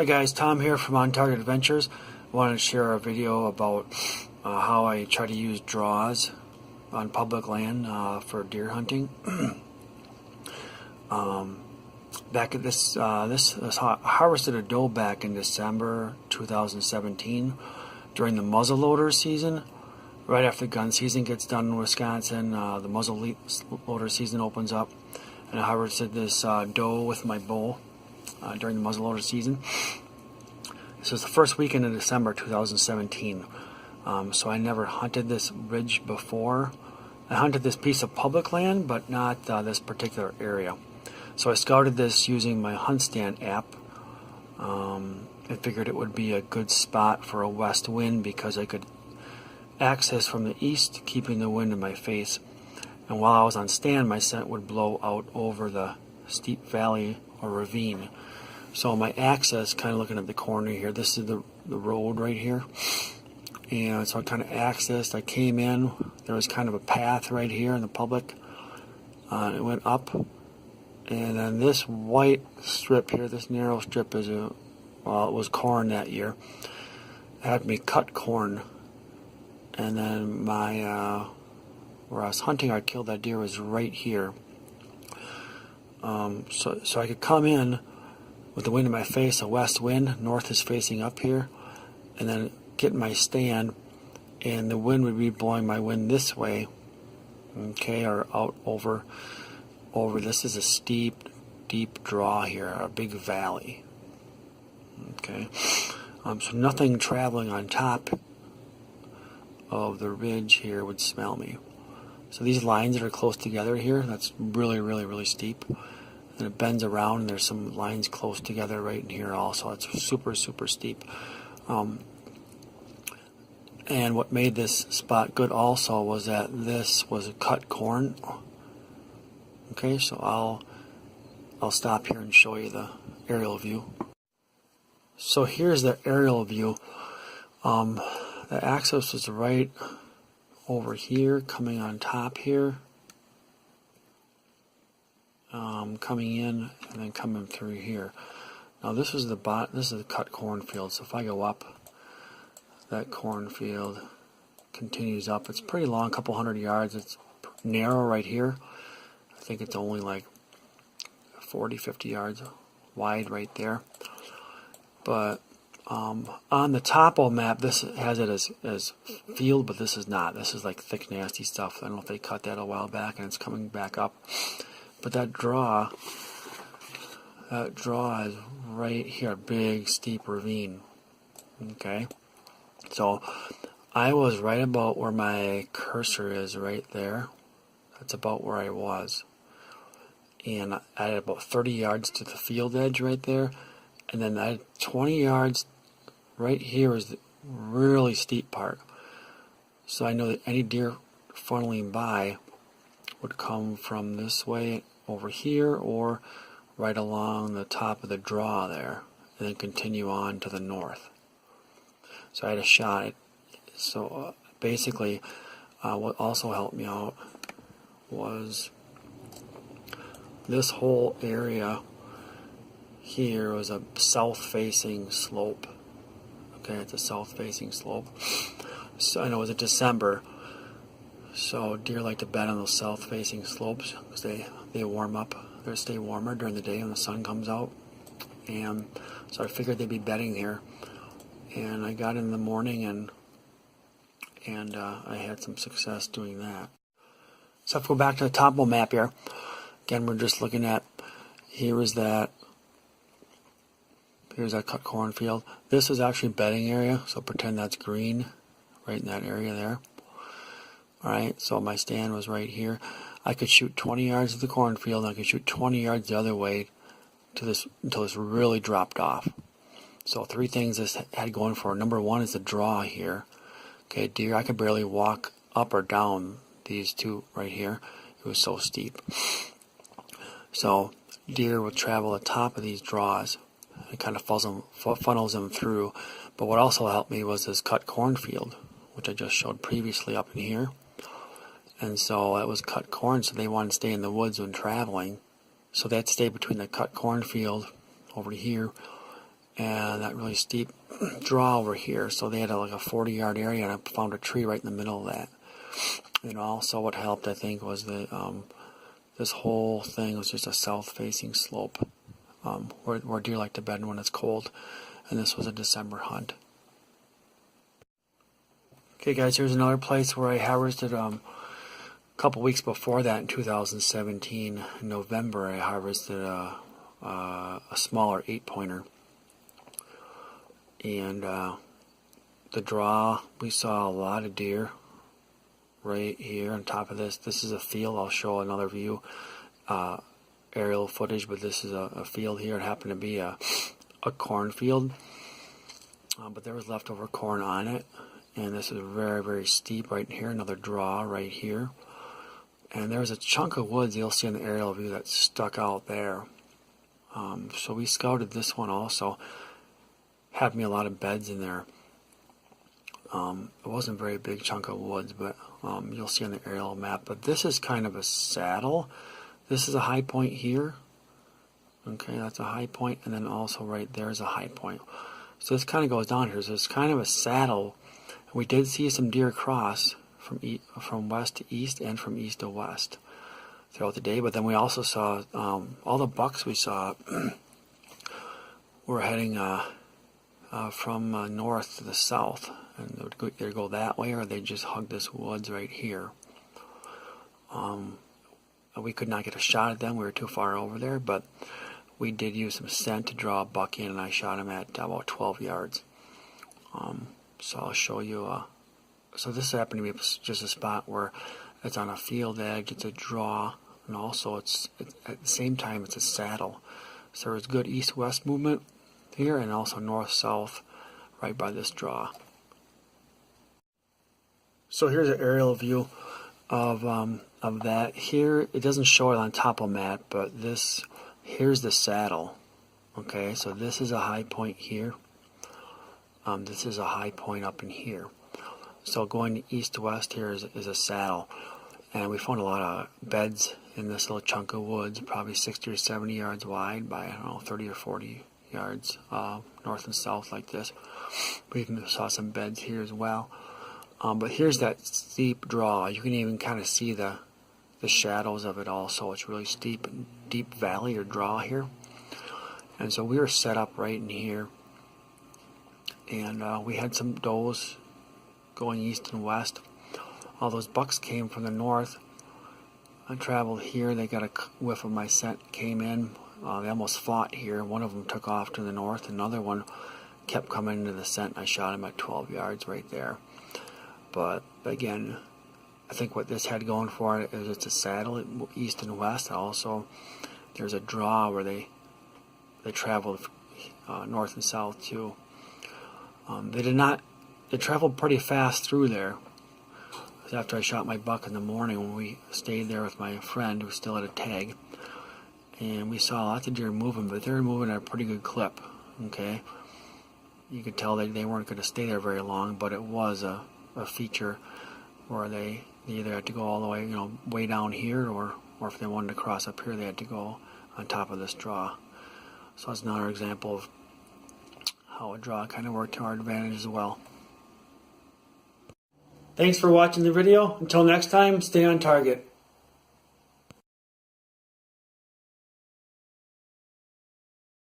Hi guys, Tom here from On Target Adventures. I wanted to share a video about how I try to use draws on public land for deer hunting. Back at this I harvested a doe back in December 2017 during the muzzleloader season. Right after gun season gets done in Wisconsin, the muzzleloader season opens up, and I harvested this doe with my bow during the muzzleloader season. This was the first weekend in December 2017. So I never hunted this ridge before. I hunted this piece of public land, but not this particular area. So I scouted this using my HuntStand app. I figured it would be a good spot for a west wind because I could access from the east, keeping the wind in my face. And while I was on stand, my scent would blow out over the steep valley or ravine. So my access, kind of looking at the corner here, this is the road right here. And so I kind of accessed, I came in, there was kind of a path right here in the public. It went up. And then this white strip here, this narrow strip is it was corn that year. It had me cut corn. And then my, where I was hunting, I killed that deer was right here. So I could come in with the wind in my face, a west wind, north is facing up here, and then get in my stand, and the wind would be blowing my wind this way, okay, or out over. This is a steep, deep draw here, a big valley, okay. So nothing traveling on top of the ridge here would smell me. So these lines that are close together here, that's really steep. And it bends around, and there's some lines close together right in here also. It's super steep. And what made this spot good also was that this was a cut corn. Okay, so I'll stop here and show you the aerial view. So here's the aerial view. The axis is right over here, coming on top here. Coming in and then coming through here. Now this is the cut cornfield. So if I go up, that cornfield continues up. It's pretty long, a couple hundred yards. It's narrow right here. I think it's only like 40-50 yards wide right there. But on the topo map, this has it as field, but this is not. This is like thick, nasty stuff. I don't know if they cut that a while back, and it's coming back up. But that draw is right here, big steep ravine. Okay, so I was right about where my cursor is, right there. That's about where I was, and I had about 30 yards to the field edge right there, and then I had 20 yards right here is the really steep part. So I know that any deer funneling by would come from this way over here, or right along the top of the draw there, and then continue on to the north. So I had a shot. So basically, what also helped me out was this whole area here was a south-facing slope. Okay, it's a south-facing slope. So I know it was in December, so deer like to bed on those south-facing slopes because they warm up. They stay warmer during the day when the sun comes out. And so I figured they'd be bedding here. And I got in the morning and I had some success doing that. So if we go back to the topo map here, again we're just looking at, here's that cut cornfield. This is actually bedding area, so pretend that's green right in that area there. Alright, so my stand was right here. I could shoot 20 yards of the cornfield, and I could shoot 20 yards the other way to this until this really dropped off. So three things this had going for it. Number one is the draw here. Okay, deer, I could barely walk up or down these two right here. It was so steep. So deer would travel the top of these draws. It kind of funnels them through. But what also helped me was this cut cornfield, which I just showed previously up in here. And so it was cut corn, so they wanted to stay in the woods when traveling. So they had to stay between the cut cornfield over here and that really steep draw over here. So they had like a 40-yard area, and I found a tree right in the middle of that. And also what helped, I think, was the this whole thing was just a south-facing slope where deer like to bed when it's cold. And this was a December hunt. Okay, guys, here's another place where I harvested a couple weeks before that in 2017. In November, I harvested a smaller 8-pointer. And the draw, we saw a lot of deer right here on top of this. This is a field. I'll show another view, aerial footage, but this is a field here. It happened to be a cornfield, but there was leftover corn on it. And this is very, very steep right here. Another draw right here. And there's a chunk of woods you'll see in the aerial view that stuck out there. So we scouted this one also. Had me a lot of beds in there. It wasn't a very big chunk of woods, but you'll see on the aerial map. But this is kind of a saddle. This is a high point here. Okay, that's a high point, and then also right there is a high point. So this kind of goes down here. So it's kind of a saddle. We did see some deer cross from west to east and from east to west throughout the day, but then we also saw all the bucks we saw were heading from north to the south, and they would either go that way or they just hug this woods right here. We could not get a shot at them. We were too far over there, but we did use some scent to draw a buck in, and I shot him at about 12 yards. So I'll show you. So this happened to be just a spot where it's on a field edge. It's a draw, and also it's at the same time it's a saddle. So there's good east-west movement here, and also north-south right by this draw. So here's an aerial view of that. Here it doesn't show it on top of Matt, but here's the saddle. Okay, so this is a high point here. This is a high point up in here. So going east to west here is a saddle. And we found a lot of beds in this little chunk of woods, probably 60 or 70 yards wide by, I don't know, 30 or 40 yards north and south like this. We even saw some beds here as well. But here's that steep draw. You can even kind of see the shadows of it also. It's really steep, deep valley or draw here. And so we were set up right in here. And we had some does going east and west. All those bucks came from the north. I traveled here. They got a whiff of my scent, came in. They almost fought here. One of them took off to the north. Another one kept coming into the scent. I shot him at 12 yards right there. But again, I think what this had going for it is it's a saddle east and west. Also, there's a draw where they traveled north and south too. They traveled pretty fast through there. After I shot my buck in the morning, when we stayed there with my friend who still had a tag, and we saw lots of deer moving, but they were moving at a pretty good clip. Okay, you could tell they weren't going to stay there very long, but it was a feature where they either had to go all the way, way down here, or if they wanted to cross up here, they had to go on top of this draw. So that's another example of how a draw kind of worked to our advantage as well. Thanks for watching the video. Until next time, stay on target.